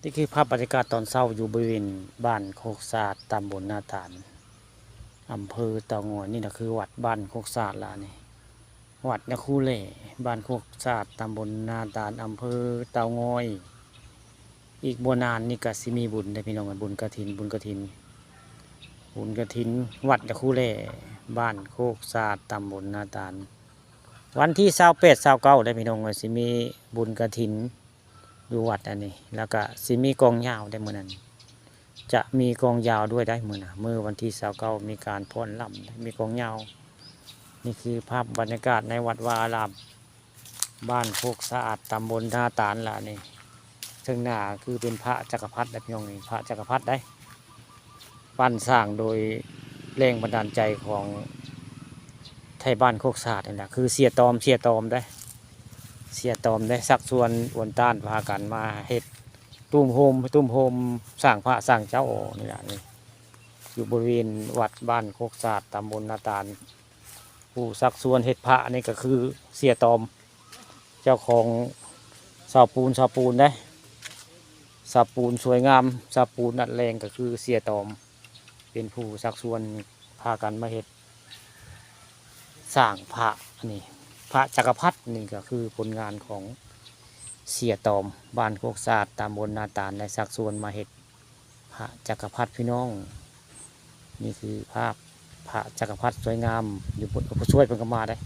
นี่คือภาพบรรยากาศตอนเช้าอยู่บริเวณบ้านโคกศาสตร์ตำบลนาตาลอำเภอเตางอยนี่นะคือวัดบ้านโคกศาสตร์ละนี่วัดยะคูเล่บ้านโคกศาสตร์ตำบลนาตาลอำเภอเตางอยอีกบ่นานนี่ก็สิมีบุญได้พี่น้องบุญกฐินบุญกฐินวัดยะคูเล่บ้านโคกศาสตร์ตำบลนาตาลวันที่28-29ได้พี่น้องสิมีบุญกฐินอยู่วัดอันนี้แล้วก็สิมีกองยาวได้มื้อนั้นจะมีกองยาวด้วยได้มื้อน่ะมื้อวันที่29มีการฟ้อนรำมีกองยาวนี่คือภาพบรรยากาศในวัดวาอารามบ้านโคกสะอาดตำบลท่าตาลล่ะนี่ซึ่งหน้าคือเป็นพระจักรพรรดิได้พี่น้องนี่พระจักรพรรดิได้ปั้นสร้างโดยแรงบันดาลใจของไทยบ้านโคกสะอาดนี่แหละคือเสียตอมได้สักส่วนอวนต้านพากันมาเฮ็ดตุ้มโฮมสร้างพระสร้างเจ้านี่แหละนี่อยู่บริเวณวัดบ้านโคกศาสตร์ตำบลนาตาลผู้สักส่วนเฮ็ดพระนี่ก็คือเสียตอมเจ้าของเสาปูนได้เสาปูนสวยงามเสาปูนนัดแรงก็คือเสียตอมเป็นผู้สักส่วนพากันมาเฮ็ดสร้างพระนี่พระจักรพรรดินี่ก็คือผลงานของเสียตอมบ้านโคกศาสตร์ตำบลนาตาลในสักส่วนมาเห็ดพระจักรพรรดิพี่น้องนี่คือภาพพระจักรพรรดิสวยงามอยู่บนผู้ช่วยเพิ่งก็มาได้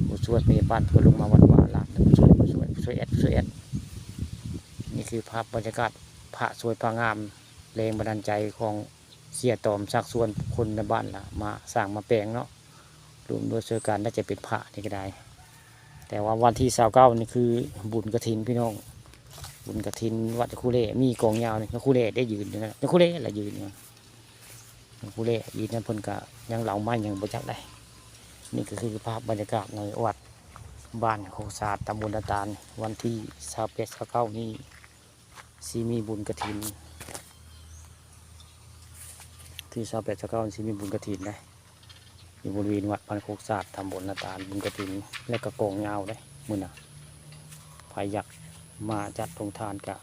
ผู้ช่วยพยาบาลเพื่อลงมาวัดวาอารามผู้ช่วยแอดนี่คือภาพบรรยากาศพระสวยพระงามแรงบันดาลใจของเสียตอมสักส่วนคนในบ้านละมาสร้างมาแปลงเนาะรวมด้วยช่วยกันน่าจะเป็นพระนี่ก็ได้แต่ว่าวันที่29นี่คือบุญกฐินพี่น้องบุญกฐินวัดยะคูเล่มีกองยาวนี่ยะคูเล่ได้ยืนอยู่นะยะคูเล่อะไรยืนเนี่ยยะคูเล่ยืนนั่นเพิ่นก็ยังเหล่าไม้ยังบ่จักได้นี่ก็คือภาพบรรยากาศในวัดบ้านโคกศาสตร์ตำบลนาตาลวันที่28-29นี้สิมีบุญกฐินที่28-29สิมีบุญกฐินนะอยู่บริเวณวัดบ้านโคกศาสตร์ตำบลนาตาลบุญกฐินและก็กองยาวได้มื้อน่ะใครอยากมาจัดโรงทานก็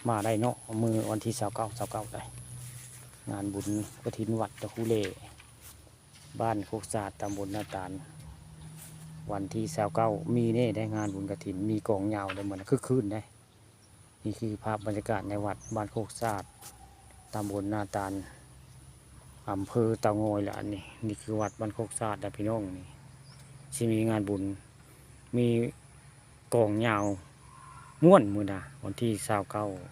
มาได้เนาะมือวันที่29ได้งานบุญกฐินวัดยะคูเล่บ้านโคกศาสตร์ตำบลนาตาลวันที่29มีเนี่ยได้งานบุญกฐินมีกองยาวได้เหมือนคืนได้นี่คือภาพบรรยากาศในวัดบ้านโคกศาสตร์ตำบลนาตาลอำเภอเตางอยละนี่คือวัดบ้านโคกศาสตร์นะพี่น้องนี่ที่มีงานบุญมีกองยาวม่วนมื้อน่ะวันที่29